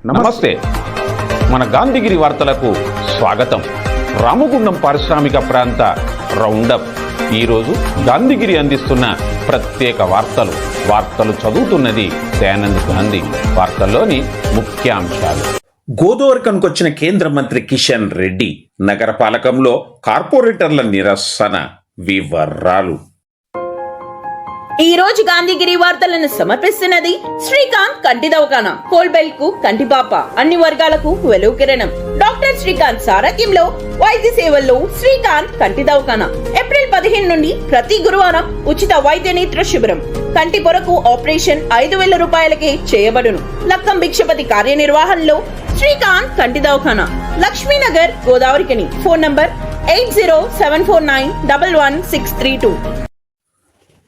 నమస్తే. మన గాంధీగిరి వార్తలకు స్వాగతం. రామగుండం పారిశ్రామిక ప్రాంత రౌండప్. ఈరోజు గాంధీగిరి అందిస్తున్న ప్రత్యేక వార్తలు చదువుతున్నది దయానంద్ గాంధీ. వార్తల్లోని ముఖ్యాంశాలు. గోదావరికన్కొచ్చిన కేంద్ర మంత్రి కిషన్ రెడ్డి, నగరపాలకంలో కార్పొరేటర్ల నిరసన, వివరాలు. ఈ రోజు గాంధీగిరి వార్తలను సమర్పిస్తున్నది శ్రీకాంత్ కంటి దవాఖానా. కోల్బెల్ట్ కు కంటిపాప, అన్ని వర్గాలకు వెలుగు కిరణం. డాక్టర్ శ్రీకాంత్ సారథ్యంలో వైద్య సేవల్లో శ్రీకాంత్ కంటి దవాఖానా. ఏప్రిల్ 15 నుండి ప్రతి గురువారం ఉచిత వైద్య నేత్ర శిబిరం. కంటి పొరకు ఆపరేషన్ 5,000 రూపాయలకే చేయబడును. లక్కం భిక్షపతి కార్యనిర్వహణలో శ్రీకాంత్ కంటి దవాఖానా, లక్ష్మీనగర్, గోదావరికని. Phone number 8074911632.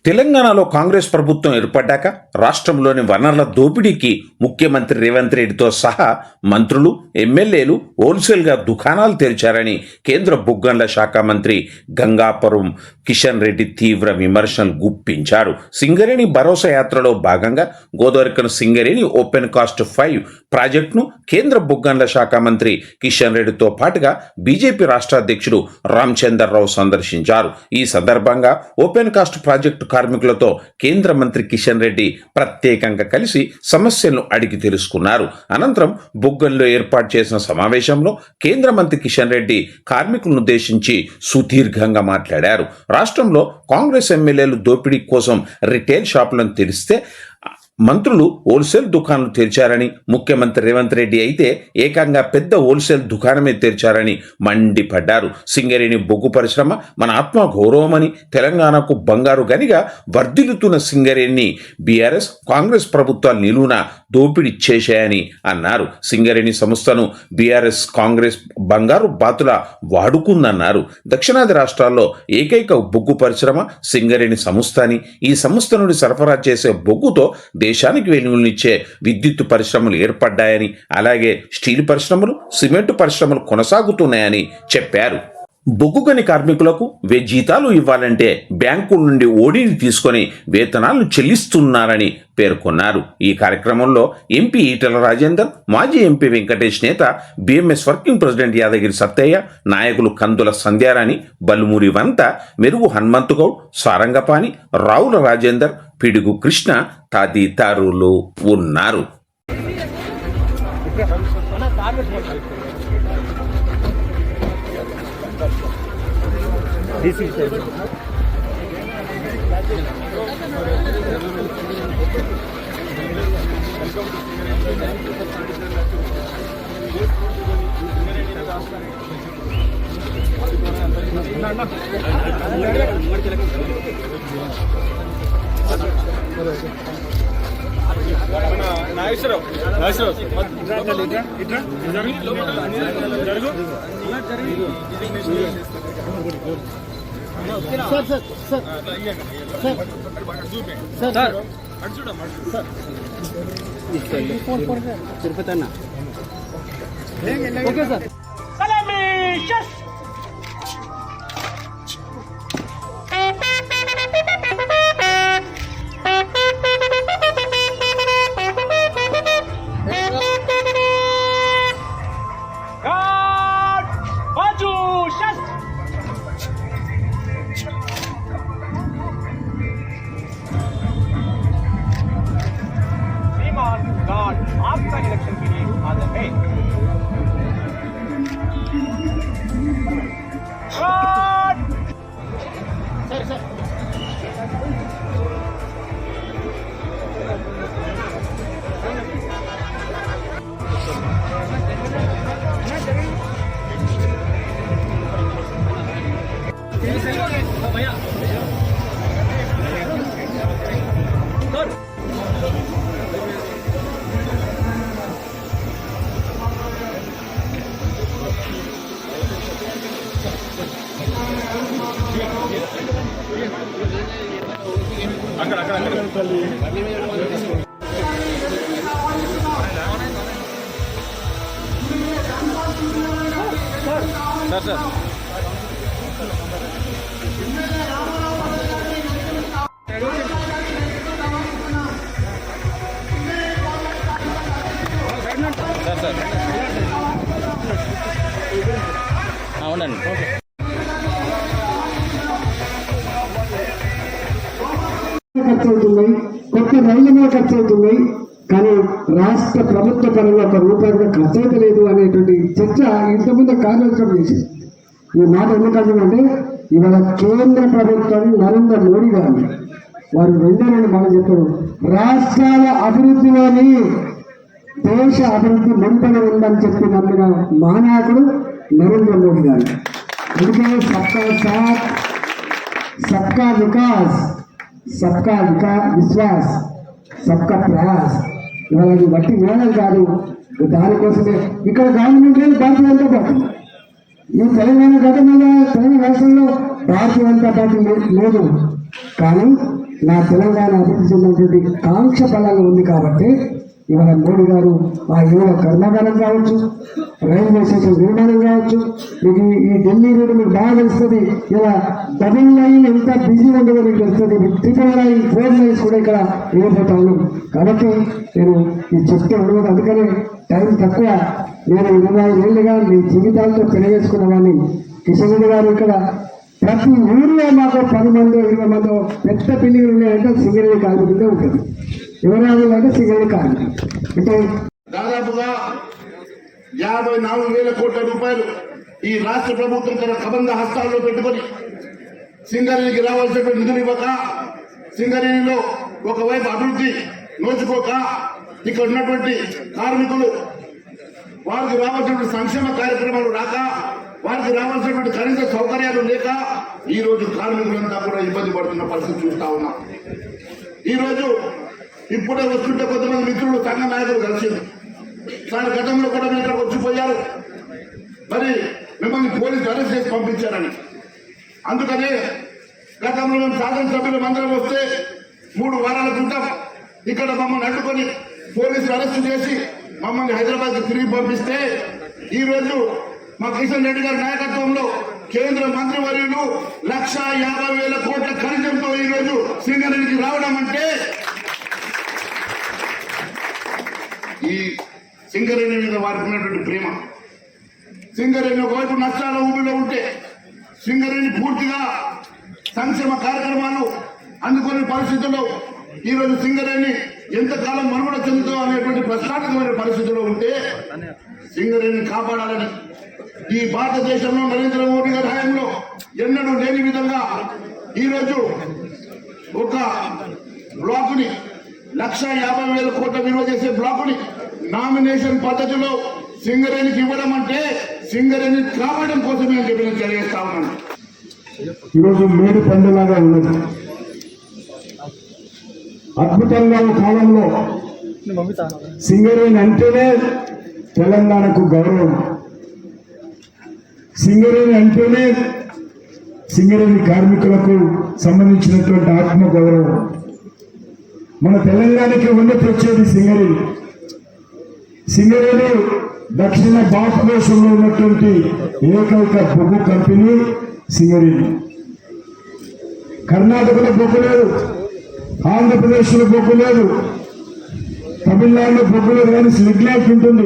తెలంగాణలో కాంగ్రెస్ ప్రభుత్వం ఏర్పడ్డాక రాష్ట్రంలోని వనరుల దోపిడీకి ముఖ్యమంత్రి రేవంత్ రెడ్డితో సహా మంత్రులు, ఎమ్మెల్యేలు హోల్సేల్గా దుకాణాలు తెరిచారని కేంద్ర బొగ్గంల శాఖ మంత్రి గంగాపురం కిషన్ రెడ్డి తీవ్ర విమర్శలు గుప్పించారు. సింగరేణి భరోసా యాత్రలో భాగంగా గోదావరికన్ సింగరేణి ఓపెన్ కాస్ట్ 5 ప్రాజెక్టును కేంద్ర బొగ్గంల శాఖ మంత్రి కిషన్ రెడ్డితో పాటుగా బీజేపీ రాష్ట్ర అధ్యక్షుడు రామచంద్రరావు సందర్శించారు. ఈ సందర్భంగా ఓపెన్ కాస్ట్ ప్రాజెక్టు కార్మికులతో కేంద్ర మంత్రి కిషన్ రెడ్డి ప్రత్యేకంగా కలిసి సమస్యలను అడిగి తెలుసుకున్నారు. అనంతరం బొగ్గంలో ఏర్పాటు చేసిన సమావేశంలో కేంద్ర మంత్రి కిషన్ రెడ్డి కార్మికులను ఉద్దేశించి సుదీర్ఘంగా మాట్లాడారు. రాష్ట్రంలో కాంగ్రెస్ ఎమ్మెల్యేలు దోపిడీ కోసం రిటైల్ షాపులను తెరిస్తే మంత్రులు హోల్సేల్ దుకాణాలు తెరిచారని, ముఖ్యమంత్రి రేవంత్ రెడ్డి అయితే ఏకంగా పెద్ద హోల్సేల్ దుకాణమే తెరిచారని మండిపడ్డారు. సింగరేణి బొగ్గు పరిశ్రమ మన ఆత్మ గౌరవమని, తెలంగాణకు బంగారు గనిగా వర్ధిల్లుతున్న సింగరేణి బీఆర్ఎస్ కాంగ్రెస్ ప్రభుత్వాలు నిలువున దోపిడీ చేశాయని అన్నారు. సింగరేణి సంస్థను బీఆర్ఎస్ కాంగ్రెస్ బంగారు బాతుల వాడుకుందన్నారు. దక్షిణాది రాష్ట్రాల్లో ఏకైక బొగ్గు పరిశ్రమ సింగరేణి సంస్థ అని, ఈ సంస్థ నుండి సరఫరా చేసే బొగ్గుతో దేశానికి వెలుగునిచ్చే విద్యుత్ పరిశ్రమలు ఏర్పడ్డాయని, అలాగే స్టీల్ పరిశ్రమలు, సిమెంటు పరిశ్రమలు కొనసాగుతున్నాయని చెప్పారు. బొగ్గుగని కార్మికులకు జీతాలు ఇవ్వాలంటే బ్యాంకుల నుండి ఓడీని తీసుకొని వేతనాలను చెల్లిస్తున్నారని పేర్కొన్నారు. ఈ కార్యక్రమంలో ఎంపీ ఈటెల రాజేందర్, మాజీ ఎంపీ వెంకటేష్ నేత, BMS working president Yadagiri Sattaiah, నాయకులు కందుల సంధ్యారాణి, బల్లుమూరి వంత, మెరుగు హనుమంతుగౌడ్, సారంగపాణి, రావుల రాజేందర్, పిడుగు కృష్ణ తదితరులు ఉన్నారు. Tirupati okay sir. आपका इलेक्शन के लिए हाजिर है. సార్ ఖర్చు అవుతున్నాయి, కొత్త రైళ్ల మీద ఖర్చు అవుతున్నాయి, కానీ రాష్ట్ర ప్రభుత్వ పరంగా ఒక రూపాయి కూడా ఖర్చు అవుతలేదు అనేటువంటి చర్చ ఇంతకుముందు కార్యక్రమం చేసింది. ఈ మాట ఎందుకంటే ఇవాళ కేంద్ర ప్రభుత్వం నరేంద్ర మోడీ గారు వారు రెండు మాట చెప్పారు, రాష్ట్రాల అభివృద్ధిలోని దేశ అభివృద్ధి ముడిపడి ఉందని చెప్పి నమ్మిన మహానాయకుడు నరేంద్ర మోడీ గారు. అందుకే సబ్కా సాత్ సబ్కా వికాస్ సబ్కా విశ్వాస్ సబ్కా ప్రయాస్ ఇవాళ అది బట్టి మేడం కాదు. దానికోసమే ఇక్కడ గవర్నమెంట్ లేదు, భారతీయ జనతా పార్టీ. ఈ తెలంగాణ గతంలో తెలంగాణ రాష్ట్రంలో భారతీయ జనతా పార్టీ లేదు, కానీ నా తెలంగాణ అభివృద్ధి చెందినటువంటి కాంక్ష బలంగా ఉంది కాబట్టి ఇవాళ మోడీ గారు ఆ యువ కర్మాగారం కావచ్చు, రైల్వే స్టేషన్ నిర్మాణం కావచ్చు, మీకు ఈ ఢిల్లీ రోడ్డు మీకు బాగా తెలుస్తుంది. ఇలా డబుల్ లైన్ ఎంత బిజీ ఉండదో మీకు తెలుస్తుంది. ట్రిపుల్ లైన్ 4 లైన్స్ కూడా ఇక్కడ ఇవ్వబోతా ఉన్నాం. కాబట్టి నేను ఈ చెప్తే ఉండదు, అందుకనే టైం తక్కువ. నేను 25 ఏళ్ళుగా మీ జీవితాలతో పెనవేసుకున్న వాడిని. కిషన్ రెడ్డి గారు ఇక్కడ ప్రతి ఊరిలో మాకు 10 మందో 20 మందో పెద్ద బిల్డింగ్లు ఉన్నాయంటే సింగరేణి కార్మికులే ఉంటుంది. ఎవరైనా అంటే సింగరేణి కార్మికులు అంటే దాదాపుగా 54,000 కోట్ల రూపాయలు ఈ రాష్ట్ర ప్రభుత్వం తన కబంధ హస్తాల్లో పెట్టుకొని సింగరేణికి రావాల్సినటువంటి నిధులు ఇవ్వక, సింగరేణిలో ఒకవైపు అభివృద్ధి నోచుకోక, ఇక్కడ ఉన్నటువంటి కార్మికులు వారికి రావాల్సినటువంటి సంక్షేమ కార్యక్రమాలు రాక, వారికి రావాల్సినటువంటి కనీస సౌకర్యాలు లేక ఈ రోజు కార్మికులంతా కూడా ఇబ్బంది పడుతున్న పరిస్థితి చూస్తా ఉన్నాం. ఈ రోజు ఇప్పుడే వస్తుంటే కొంతమంది మిత్రులు సంఘ నాయకులు కలిసింది. సార్ గతంలో కూడా మీరు ఇక్కడికి వచ్చిపోయారు, మరి మిమ్మల్ని పోలీసు అరెస్ట్ చేసి పంపించారని. అందుకనే గతంలో మేము శాసనసభ్యులు అందరం వస్తే 3 వారాల క్రితం ఇక్కడ మమ్మల్ని అడ్డుకొని పోలీసులు అరెస్ట్ చేసి మమ్మల్ని హైదరాబాద్ తిరిగి పంపిస్తే ఈ రోజు మా కిషన్ రెడ్డి గారి నాయకత్వంలో కేంద్ర మంత్రివర్యులు 1,50,000 కోట్ల ఖర్చుతో ఈ రోజు సింగరేణికి రావడం అంటే ఈ సింగరేణి మీద వారికి ఉన్నటువంటి ప్రేమ. సింగరేణి ఒకవైపు నష్టాల ఊబిలో ఉంటే సింగరేణి పూర్తిగా సంక్షేమ కార్యక్రమాలు అందుకునే పరిస్థితుల్లో ఈ రోజు సింగరేణి ఎంతకాలం మనుగడ చెందుతో అనేటువంటి ప్రశ్నార్థకమైన పరిస్థితిలో ఉంటే సింగరేణిని కాపాడాలని ఈ భారతదేశంలో నరేంద్ర మోడీ గారి హయాంలో ఎన్నడూ లేని విధంగా ఈ రోజు ఒక బ్లాకుని 1,50,000 కోట్ల విలువ చేసే బ్లాకుని నామినేషన్ పద్ధతిలో సింగరేణికి ఇవ్వడం అంటే సింగరేణి కాపాడడం కోసమే అని చెప్పి నేను తెలియజేస్తా ఉన్నాను. ఈరోజు మేడు పండులాగా ఉన్నది. అద్భుతంగా కాలంలో సింగరేణి అంటేనే తెలంగాణకు గౌరవం. సింగరేణి అంటేనే సింగరేణి కార్మికులకు సంబంధించినటువంటి ఆత్మ గౌరవం. మన తెలంగాణకి ఉన్నతి వచ్చేది సింగరేణి. సింగరేణి దక్షిణ భారతదేశంలో ఉన్నటువంటి ఏకైక బొగ్గు కంపెనీ సింగరేణి. కర్ణాటకలో బొగ్గు లేదు, ఆంధ్రప్రదేశ్లో బొగ్గు లేదు, తమిళనాడులో బొగ్గు లేదు, కానీ స్లిగ్లాట్ ఉంటుంది.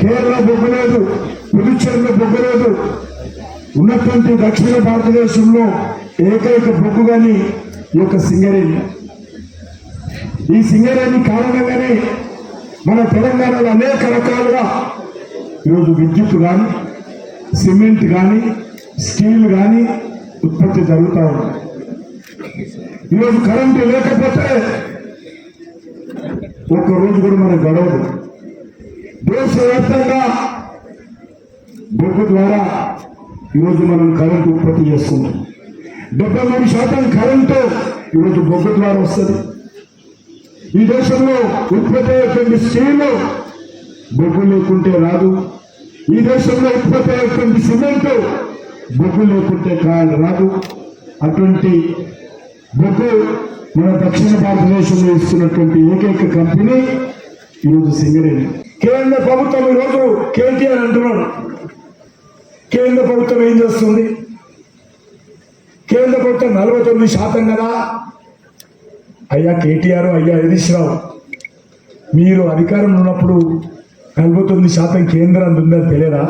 కేరళ బొగ్గు లేదు, పుదుచ్చేరిలో బొగ్గు లేదు. ఉన్నటువంటి దక్షిణ భారతదేశంలో ఏకైక బొగ్గు కానీ ఈ యొక్క సింగరేణి. ఈ సింగరేణి కారణంగానే మన తెలంగాణలో అనేక రకాలుగా ఈరోజు విద్యుత్ కానీ, సిమెంట్ కానీ, స్టీల్ కానీ ఉత్పత్తి జరుగుతూ ఉంది. ఈరోజు కరెంటు లేకపోతే ఒక్కరోజు కూడా మనకు గడవదు. దేశవ్యాప్తంగా బొగ్గు ద్వారా ఈరోజు మనం కరెంటు ఉత్పత్తి చేసుకుంటాం. 73% కరెంటు ఈరోజు బొగ్గు ద్వారా వస్తుంది. ఈ దేశంలో ఉత్పత్తి అయ్యేటువంటి స్టీల్ బొగ్గు లేకుంటే రాదు. ఈ దేశంలో ఉత్పత్తి అయ్యేటువంటి సిమెంట్ బొగ్గు లేకుంటే రాదు. అటువంటి బొగ్గు మన దక్షిణ భారతదేశంలో ఇస్తున్నటువంటి ఏకైక కంపెనీ ఈరోజు సింగరేణి. కేంద్ర ప్రభుత్వం ఈరోజు కేటీఆర్ అంటున్నాడు. కేంద్ర ప్రభుత్వం ఏం చేస్తుంది? కేంద్ర ప్రభుత్వం 49% కదా. అయ్యా కేటీఆర్, అయ్యా హరీష్ రావు, మీరు అధికారంలో ఉన్నప్పుడు 49% కేంద్రం ఉందని తెలియదా?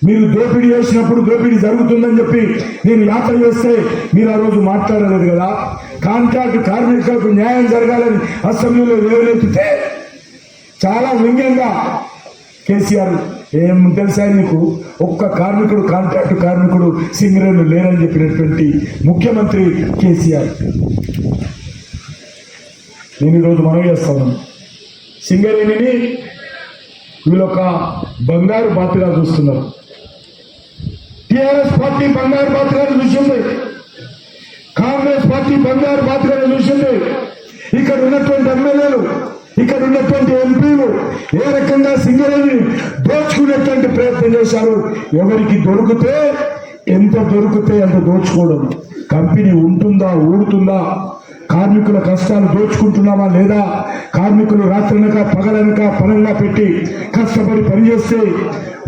మీరు దోపిడీ చేసినప్పుడు దోపిడీ జరుగుతుందని చెప్పి నేను యాత్ర చేస్తే మీరు ఆ రోజు మాట్లాడలేదు కదా. కాంట్రాక్ట్ కార్మికులకు న్యాయం జరగాలని అసెంబ్లీలో లేవనెత్తితే చాలా వ్యంగ్యంగా కేసీఆర్ ఏం తెలుసా నీకు, ఒక్క కార్మికుడు కాంట్రాక్ట్ కార్మికుడు సింగరేణులు లేరని చెప్పినటువంటి ముఖ్యమంత్రి కేసీఆర్. నేను ఈరోజు మనవి చేస్తాను, సింగరేణిని వీళ్ళొక బంగారు బాతుగా చూస్తున్నారు. టిఆర్ఎస్ పార్టీ బంగారు బాతుగా చూసింది, కాంగ్రెస్ పార్టీ బంగారు బాతుగా చూసింది. ఇక్కడ ఉన్నటువంటి ఎమ్మెల్యేలు, ఇక్కడ ఉన్నటువంటి ఎంపీలు ఏ రకంగా సింగరేణిని దోచుకునేటువంటి ప్రయత్నం చేశారు. ఎవరికి దొరికితే ఎంత దొరికితే అంత దోచుకోవడం. కంపెనీ ఉంటుందా, ఊడుతుందా, కార్మికుల కష్టాలు దోచుకుంటున్నామా లేదా, కార్మికులు రాత్రనక పగలనక పనంగా పెట్టి కష్టపడి పనిచేస్తే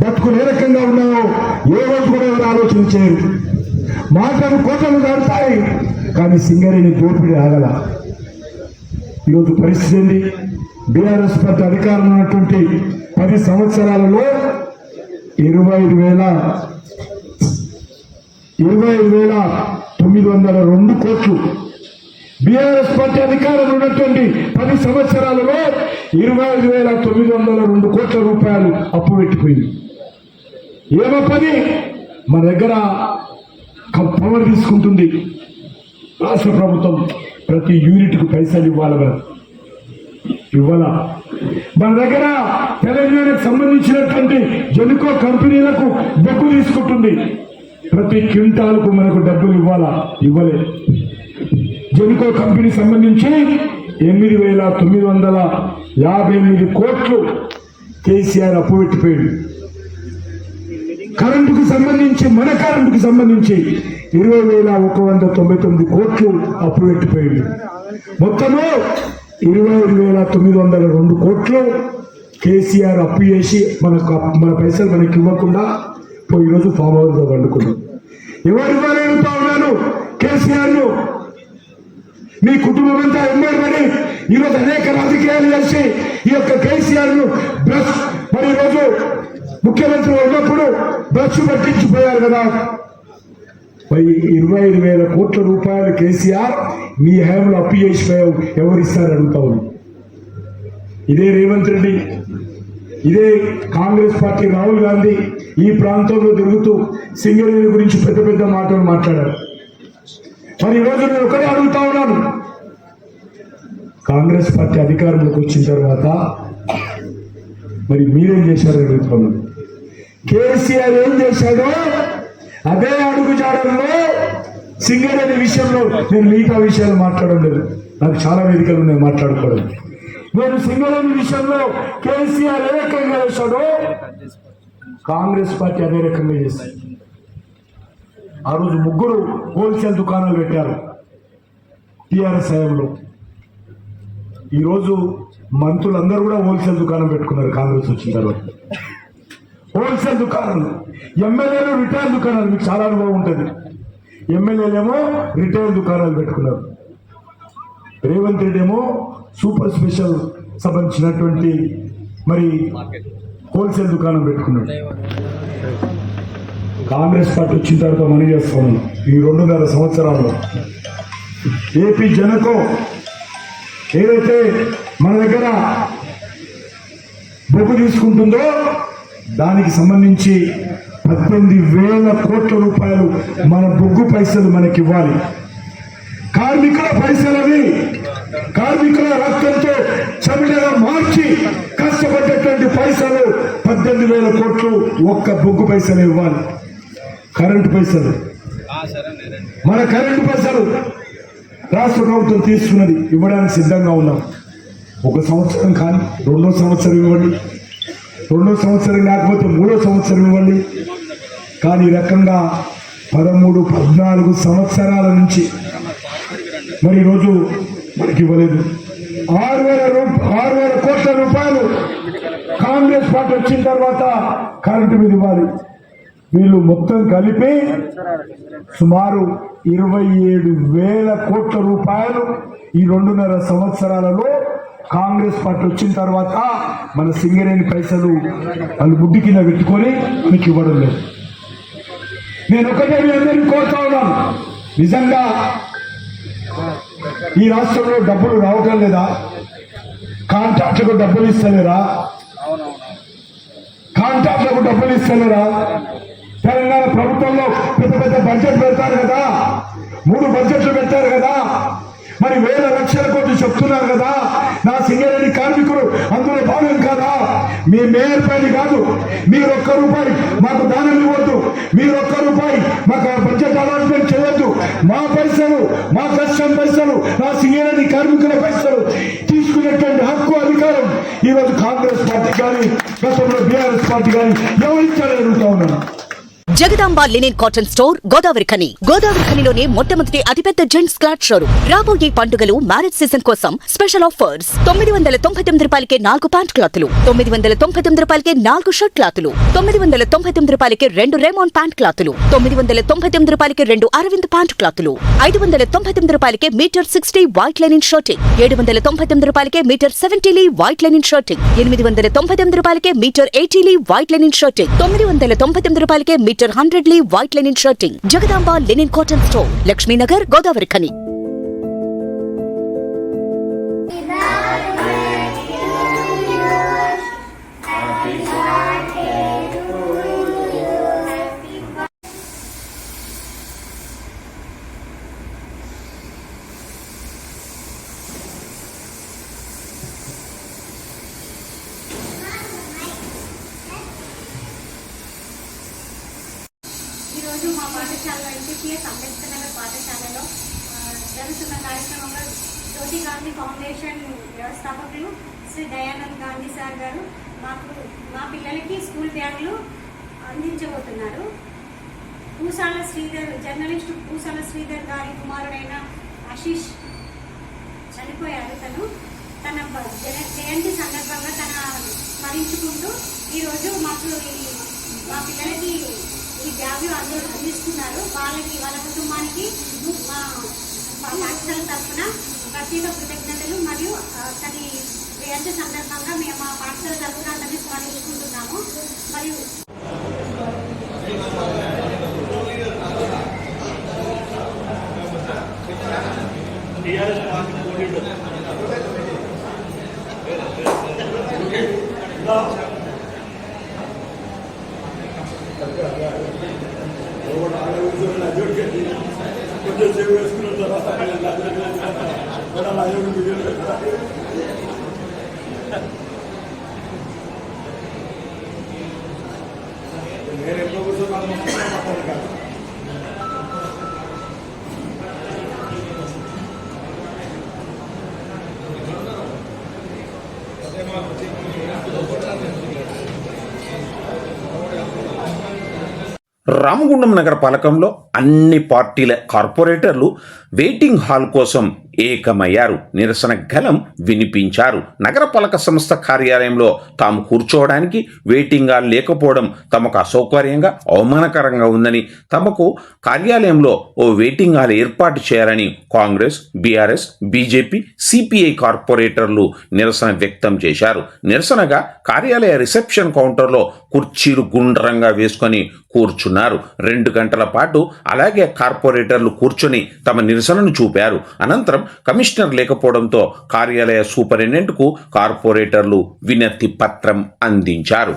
బతుకులు ఏ రకంగా ఉన్నాయో ఏ రోజు కూడా ఎవరు ఆలోచన చేయరు. మాటలు కోటలు దాటుతాయి కానీ సింగరేణి దోపిడీ ఆగల. ఈరోజు పరిస్థితి ఏంది? బీఆర్ఎస్ పార్టీ అధికారంలో ఉన్నటువంటి 10 సంవత్సరాలలో 25,902 కోట్లు. బీఆర్ఎస్ పార్టీ అధికారంలో ఉన్నటువంటి 10 సంవత్సరాలలో 25,902 కోట్ల రూపాయలు అప్పు పెట్టిపోయింది. ఏమో పని మన దగ్గర పవర్ తీసుకుంటుంది రాష్ట్ర ప్రభుత్వం. ప్రతి యూనిట్కు పైసలు ఇవ్వాల. మన దగ్గర తెలంగాణకు సంబంధించినటువంటి జెన్కో కంపెనీలకు డబ్బు తీసుకుంటుంది. ప్రతి క్వింటాల్కు మనకు డబ్బులు ఇవ్వలే. జెన్కో కంపెనీ సంబంధించి 8,958 కోట్లు కేసీఆర్ అప్పు పెట్టిపోయాడు. కరెంటుకు సంబంధించి మన కరెంటుకు సంబంధించి 20,199 కోట్లు అప్పు పెట్టిపోయింది. మొత్తము 25,902 కోట్లు కేసీఆర్ అప్పు చేసి మన పైసలు మనకి ఇవ్వకుండా పోయి ఈరోజు ఫామ్ హౌస్ లో పండుకున్నాం. ఎవరు ఇవ్వాలనుకుంటా ఉన్నాను కేసీఆర్? మీ కుటుంబం అంతా ఎమ్మడి ఈరోజు అనేక రాజకీయాలు చేసి ఈ యొక్క కేసీఆర్ ను బ్రష్ మరి ఈరోజు ముఖ్యమంత్రి ఉన్నప్పుడు బ్రష్ పట్టించిపోయారు కదా. 25,000 కోట్ల రూపాయలు కేసీఆర్ మీ హయాంలో అప్పు చేసిపోయావు, ఎవరిస్తారు అడుగుతావు. ఇదే రేవంత్ రెడ్డి, ఇదే కాంగ్రెస్ పార్టీ రాహుల్ గాంధీ ఈ ప్రాంతంలో తిరుగుతూ సింగరేణి గురించి పెద్ద పెద్ద మాటలు మాట్లాడారు. మరి ఈరోజు నేను ఒకటే అడుగుతా ఉన్నాను, కాంగ్రెస్ పార్టీ అధికారంలోకి వచ్చిన తర్వాత మరి మీరేం చేశారో అడుగుతున్నాను. కేసీఆర్ ఏం చేశాడో అదే అడుగు జాడల్లో సింగరేణి విషయంలో నేను మిగతా విషయాలు మాట్లాడడం లేదు. నాకు చాలా వేదికలు ఉన్నాయి మాట్లాడుకోవడం. నేను సింగరేణి విషయంలో కేసీఆర్ ఏ రకంగా చేశాడో కాంగ్రెస్ పార్టీ అదే రకంగా చేశారు. ఆ రోజు 3 హోల్సేల్ దుకాణాలు పెట్టారు టిఆర్ఎస్ హయాంలో. ఈరోజు మంత్రులందరూ కూడా హోల్సేల్ దుకాణం పెట్టుకున్నారు కాంగ్రెస్ వచ్చిన తర్వాత. హోల్సేల్ దుకాణాలు, ఎమ్మెల్యేలు రిటైల్ దుకాణాలు, మీకు చాలా అనుభవం ఉంటుంది. ఎమ్మెల్యేలేమో రిటైల్ దుకాణాలు పెట్టుకున్నారు. రేవంత్ రెడ్డి ఏమో సూపర్ స్పెషల్ సంబంధించినటువంటి మరి హోల్సేల్ దుకాణం పెట్టుకున్నాడు. కాంగ్రెస్ పార్టీ వచ్చిన తర్వాత మనం చేస్తాం. ఈ 2.5 సంవత్సరాల్లో ఏపీ జెన్కో ఏదైతే మన దగ్గర బొగ్గు తీసుకుంటుందో దానికి సంబంధించి 18,000 కోట్ల రూపాయలు మన బొగ్గు పైసలు మనకి ఇవ్వాలి. కార్మికుల పైసలని కార్మికుల రక్తంతో చెమటగా మార్చి కష్టపడ్డటువంటి పైసలు 18,000 కోట్లు ఒక్క బొగ్గు పైసలు ఇవ్వాలి. కరెంటు పైసలు, మన కరెంటు పైసలు రాష్ట్ర ప్రభుత్వం తీసుకున్నది ఇవ్వడానికి సిద్ధంగా ఉన్నాం. 1 సంవత్సరం కానీ 2వ సంవత్సరం ఇవ్వండి, 2వ సంవత్సరం లేకపోతే 3వ సంవత్సరం ఇవ్వండి. కానీ ఈ రకంగా 13, 14 సంవత్సరాల నుంచి మరి ఈరోజు మనకి ఇవ్వలేదు. 6,000 కోట్ల రూపాయలు కాంగ్రెస్ పార్టీ వచ్చిన తర్వాత కరెంటు మీద ఇవ్వాలి. వీళ్ళు మొత్తం కలిపి సుమారు 27,000 కోట్ల రూపాయలు ఈ 2.5 సంవత్సరాలలో కాంగ్రెస్ పార్టీ వచ్చిన తర్వాత మన సింగరేణి పైసలు వాళ్ళు ముడ్డి కింద పెట్టుకొని మనకి ఇవ్వడం లేదు. నేను ఒకటే మీ అందరినీ కోరుతా ఉన్నాను, నిజంగా ఈ రాష్ట్రంలో డబ్బులు రావటం లేదా? కాంట్రాక్టులకు డబ్బులు ఇస్తలేరా? కాంట్రాక్టులకు డబ్బులు ఇస్తలేరా? తెలంగాణ ప్రభుత్వంలో పెద్ద పెద్ద బడ్జెట్ పెడతారు కదా, 3 బడ్జెట్లు పెట్టారు కదా, మరి వేల లక్షల కోట్లు చెప్తున్నారు కదా. నా సింగరేణి కార్మికుడు అందులో భాగం కాదా? మీ మేయర్ పైన కాదు, మీరు ₹1 మాకు దానం ఇవ్వద్దు, మీరు ₹1 మాకు బడ్జెట్ అలాట్మెంట్ చేయొద్దు. మా పైసలు, మా కష్టం పైసలు, నా సింగరేణి కార్మికుల పైసలు తీసుకునేటువంటి హక్కు, అధికారం ఈరోజు కాంగ్రెస్ పార్టీ కానీ గతంలో బీఆర్ఎస్ పార్టీ కానీ ఎవరిచ్చారని అడుగుతా ఉన్నాను. Jagadamba linen cotton store Godavarikhani. గోదావరిఖనిలోనే మొట్టమొదటి అతిపెద్ద జెంట్స్ క్లాత్ షోరూమ్. రాబోయే పండుగలు, మ్యారేజ్ సీజన్ కోసం స్పెషల్ ఆఫర్స్. ₹999కే 4 ప్యాంట్ క్లాతులు, ₹999కే 4 షర్ట్ క్లాతులు, ₹999కే 2 రేమాన్ ప్యాంట్ క్లాతులు, ₹999కే 2 అరవింద్ ప్యాంట్ క్లాతులు, ₹599కే మీటర్ 60 వైట్ లెనిన్ షర్టింగ్, ₹799కే మీటర్ 70 వైట్ లెనిన్ షర్టింగ్, ₹899కే మీటర్ 80 వైట్ లెనిన్ షర్టింగ్, ₹999కే metre 100 white linen shirting. Jagadamba linen cotton store, Lakshminagar, Godavarikhani. ఈరోజు మా పాఠశాలలో ఎన్టీపీఎస్ అంబేద్కర్ నగర్ పాఠశాలలో జరుగుతున్న కార్యక్రమంలో జ్యోతి గాంధీ ఫౌండేషన్ వ్యవస్థాపకులు శ్రీ దయానంద్ గాంధీ సార్ గారు మా పిల్లలకి స్కూల్ బ్యాగులు అందించబోతున్నారు. పూసాల శ్రీధర్, జర్నలిస్టు పూసాల శ్రీధర్ గారి కుమారుడైన ఆశీష్ చనిపోయారు. తన జయంతి సందర్భంగా స్మరించుకుంటూ ఈరోజు మా పిల్లలకి ఈ బ్యాగులు అందిస్తున్నారు. వాళ్ళ కుటుంబానికి మా పాఠశాల తరఫున ప్రత్యేక కృతజ్ఞతలు మరియు అతని జయంతి సందర్భంగా మేము మా పాఠశాల తరఫున అతన్ని స్మరించుకుంటున్నాము. మరియు రామగుండం నగర పాలకంలో అన్ని పార్టీల కార్పొరేటర్లు వెయిటింగ్ హాల్ కోసం ఏకమయ్యారు. నిరసన గలం వినిపించారు. నగరపాలక సంస్థ కార్యాలయంలో తాము కూర్చోవడానికి వెయిటింగ్ హాల్ లేకపోవడం తమకు అసౌకర్యంగా, అవమానకరంగా ఉందని, తమకు కార్యాలయంలో ఓ వెయిటింగ్ హాల్ ఏర్పాటు చేయాలని కాంగ్రెస్, బీఆర్ఎస్, బీజేపీ, సిపిఐ కార్పొరేటర్లు నిరసన వ్యక్తం చేశారు. నిరసనగా కార్యాలయ రిసెప్షన్ కౌంటర్లో కుర్చీలు గుండ్రంగా వేసుకొని కూర్చున్నారు. 2 గంటల పాటు అలాగే కార్పొరేటర్లు కూర్చొని తమ నిరసనను చూపారు. అనంతరం కమిషనర్ లేకపోవడంతో కార్యాలయ సూపరింటెండెంట్కు కార్పొరేటర్లు వినతి పత్రం అందించారు.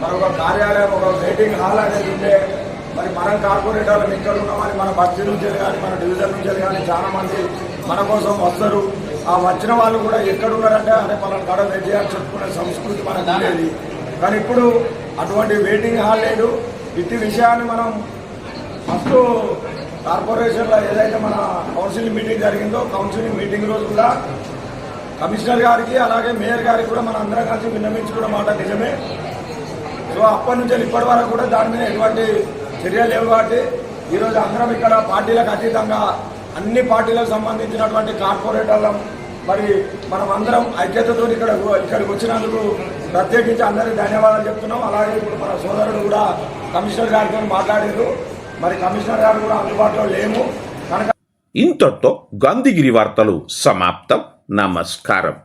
మరొక కార్యాలయం, ఒక వెయిటింగ్ హాల్ అనేది ఉండే, మరి మనం కార్పొరేటర్లు ఎక్కడ ఉన్నామని మన బస్తీ నుంచి కానీ మన డివిజన్ నుంచి కానీ చాలా మంది మన కోసం వస్తారు. ఆ వచ్చిన వాళ్ళు కూడా ఎక్కడున్నారంటే అదే మనం కాడ వెయిట్ చేయాలని చెప్పుకునే సంస్కృతి మనకు ఉండేది. కానీ ఇప్పుడు అటువంటి వెయిటింగ్ హాల్ లేదు. ఇట్టి విషయాన్ని మనం ఫస్ట్ కార్పొరేషన్లో ఏదైతే మన కౌన్సిలింగ్ మీటింగ్ జరిగిందో, కౌన్సిలింగ్ మీటింగ్ రోజు కూడా కమిషనర్ గారికి అలాగే మేయర్ గారికి కూడా మనం అందరం కలిసి విన్నవించుకున్న మాట నిజమే. సో అప్పటి నుంచి ఇప్పటి వరకు కూడా దాని మీద ఎటువంటి చర్యలు లేవు. కాబట్టి ఈరోజు అందరం ఇక్కడ పార్టీలకు అతీతంగా అన్ని పార్టీలకు సంబంధించినటువంటి కార్పొరేటర్లం మరి మనం అందరం ఐక్యతతో ఇక్కడికి వచ్చినందుకు ప్రత్యేకించి అందరికీ ధన్యవాదాలు చెప్తున్నాం. అలాగే ఇప్పుడు మన సోదరుడు కూడా కమిషనర్ గారితో మాట్లాడారు. మరి కమిషనర్ గారు కూడా అందుబాటులో లేము కనుక ఇంతటితో గాంధీగిరి వార్తలు సమాప్తం. నమస్కారం.